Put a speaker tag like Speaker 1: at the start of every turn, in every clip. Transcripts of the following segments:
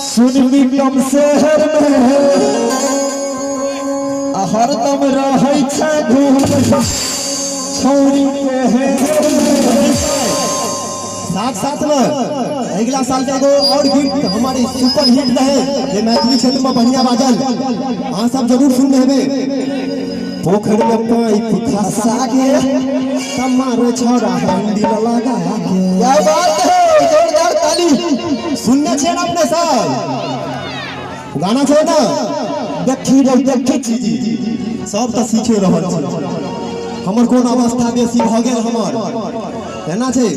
Speaker 1: सुनबी कम शहर में हरदम रहै छै घूम छौरी के
Speaker 2: साथ में अगला साल का एगो और गीत हमारे सुपर हिट रहे ये मैथिली क्षेत्र में बढ़िया बाजल अहाँ सब जरूर सुन लेबे। पोखर में पाइप फंसा के तमारे छोरा हंडिल लगा के। क्या बात है, जोरदार ताली। सुनने छे ना अपने सब गाना छे ना देखी रे देखी चीज सब तो सीखे रहल छै। हमर कोन अवस्था बेसी भ गेल हमर है ना छे।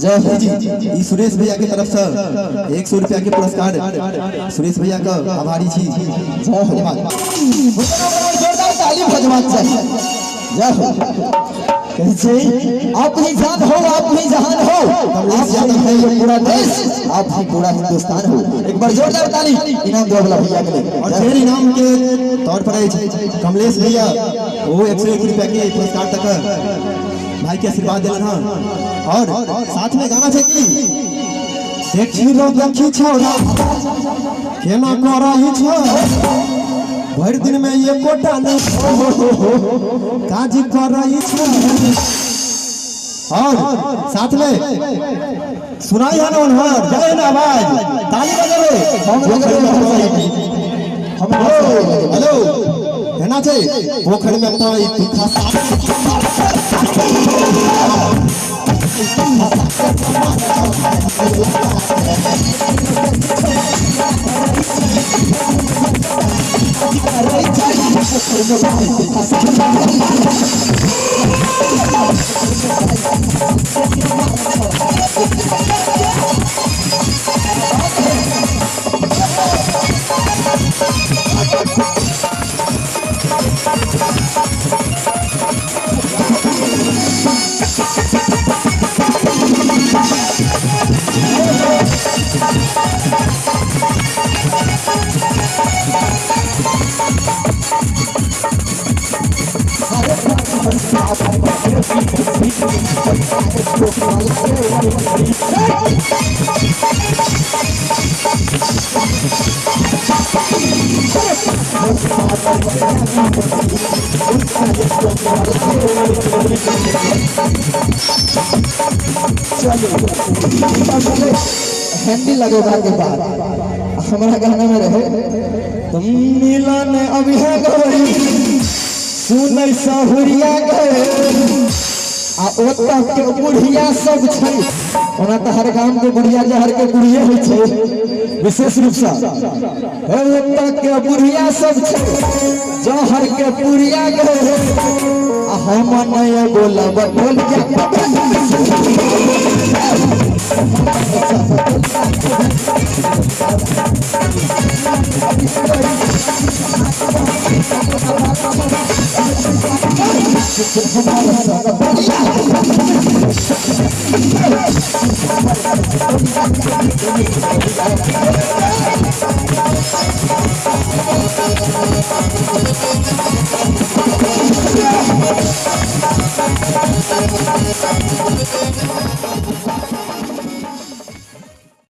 Speaker 2: जय हो जी। ई सुरेश भैया की तरफ से 100 रुपया के पुरस्कार सुरेश भैया का आभारी छी। जय हो। जोरदार ताली भजवा चाहिए। जय हो।
Speaker 1: कैसे आप ही जान हो, आप ही जहान हो,
Speaker 2: आप
Speaker 1: जान है ये पूरा देश, आप ही पूरा हिंदुस्तान हो। एक बार जोरदार ताली इनाम दो वाला भैया के लिए।
Speaker 2: और फिर इनाम के तौर पर कमलेश भैया वो 101 रुपया के पुरस्कार तक भाई के आशीर्वाद दिलन हां। और साथ में गाना छै कि देखी रो देखी छौरा केना करई छ भर दिन में ये कोटा न काज करई छ। और साथ में सुनाई है ना उन्हर जय ना आवाज ताली बजावे हेलो है ना थे पोखर में पाइप फंसा
Speaker 1: हैंडल लगेगा के बाद हमारा गाना में रहे तुम मिलन अभी है गई सुनै सहुरिया गए आ ओता के बुढ़िया सब छै। ओना तो हर गांव के बुढ़िया जहर के बुढ़िए होइ छै विशेष रूप से हे ओता के बुढ़िया सब छै जहर के बुढ़िया गए आ हम नय बोलब बोल के